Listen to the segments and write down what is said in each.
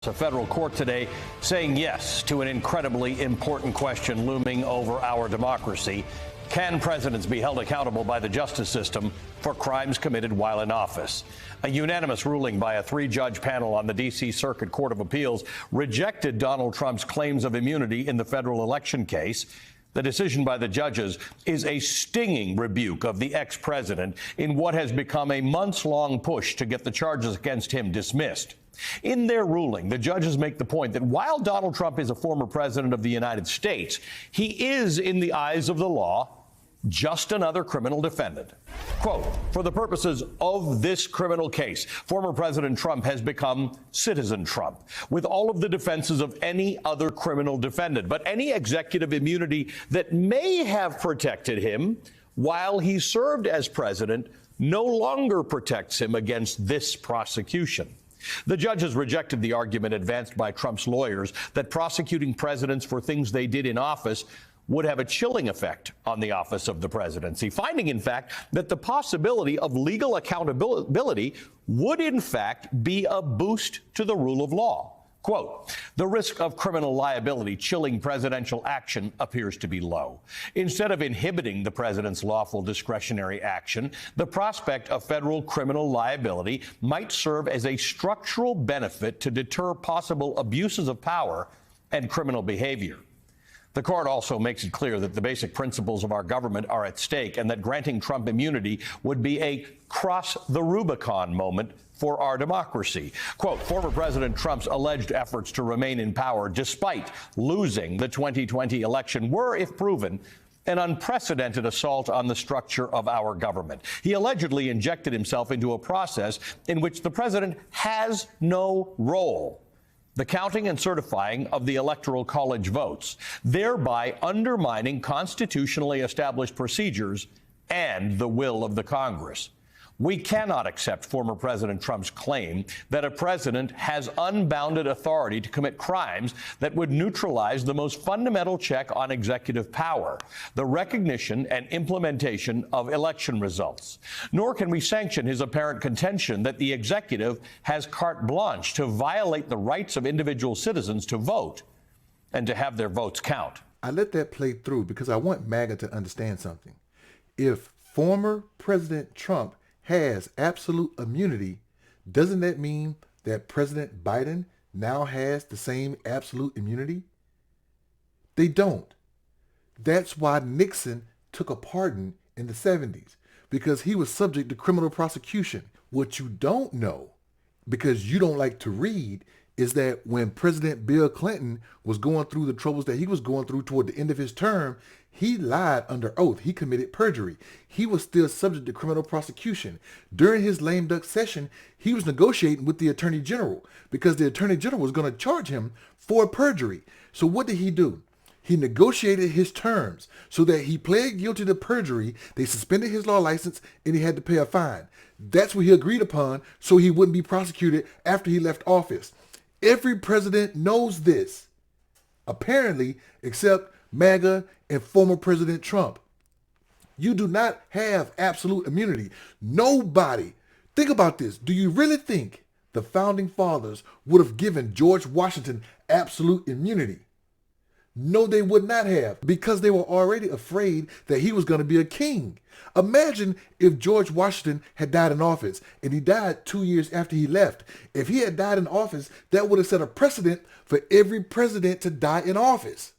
A federal court today saying yes to an incredibly important question looming over our democracy. Can presidents be held accountable by the justice system for crimes committed while in office? A unanimous ruling by a 3-judge panel on the D.C. Circuit Court of Appeals rejected Donald Trump's claims of immunity in the federal election case. The decision by the judges is a stinging rebuke of the ex-president in what has become a months-long push to get the charges against him dismissed. In their ruling, the judges make the point that while Donald Trump is a former president of the United States, he is, in the eyes of the law, just another criminal defendant. Quote, for the purposes of this criminal case, former President Trump has become Citizen Trump, with all of the defenses of any other criminal defendant. But any executive immunity that may have protected him while he served as president no longer protects him against this prosecution. The judges rejected the argument advanced by Trump's lawyers that prosecuting presidents for things they did in office would have a chilling effect on the office of the presidency, finding, in fact, that the possibility of legal accountability would, in fact, be a boost to the rule of law. Quote, the risk of criminal liability chilling presidential action appears to be low. Instead of inhibiting the president's lawful discretionary action, the prospect of federal criminal liability might serve as a structural benefit to deter possible abuses of power and criminal behavior. The court also makes it clear that the basic principles of our government are at stake and that granting Trump immunity would be a cross the Rubicon moment for our democracy. Quote, former President Trump's alleged efforts to remain in power despite losing the 2020 election were, if proven, an unprecedented assault on the structure of our government. He allegedly injected himself into a process in which the president has no role, the counting and certifying of the Electoral College votes, thereby undermining constitutionally established procedures and the will of the Congress. We cannot accept former President Trump's claim that a president has unbounded authority to commit crimes that would neutralize the most fundamental check on executive power, the recognition and implementation of election results. Nor can we sanction his apparent contention that the executive has carte blanche to violate the rights of individual citizens to vote and to have their votes count. I let that play through because I want MAGA to understand something. If former President Trump has absolute immunity, doesn't that mean that President Biden now has the same absolute immunity? They don't. That's why Nixon took a pardon in the 70s, because he was subject to criminal prosecution. What you don't know, because you don't like to read, is that when President Bill Clinton was going through the troubles that he was going through toward the end of his term, he lied under oath. He committed perjury. He was still subject to criminal prosecution. During his lame duck session, he was negotiating with the Attorney General because the Attorney General was going to charge him for perjury. So what did he do? He negotiated his terms so that he pled guilty to perjury. They suspended his law license and he had to pay a fine. That's what he agreed upon so he wouldn't be prosecuted after he left office. Every president knows this, apparently, except MAGA and former President Trump. You do not have absolute immunity. Nobody. Think about this. Do you really think the founding fathers would have given George Washington absolute immunity? No, they would not have, because they were already afraid that he was going to be a king. Imagine if George Washington had died in office, and he died 2 years after he left. If he had died in office, that would have set a precedent for every president to die in office.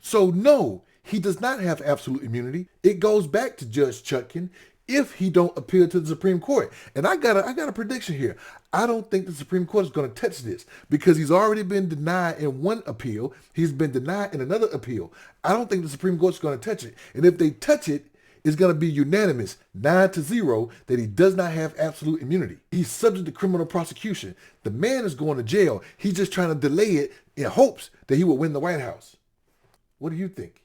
So no, he does not have absolute immunity. It goes back to Judge Chutkan if he don't appeal to the Supreme Court. And I got a prediction here. I don't think the Supreme Court is going to touch this because he's already been denied in one appeal. He's been denied in another appeal. I don't think the Supreme Court is going to touch it. And if they touch it, it's going to be unanimous, 9-0, that he does not have absolute immunity. He's subject to criminal prosecution. The man is going to jail. He's just trying to delay it in hopes that he will win the White House. What do you think?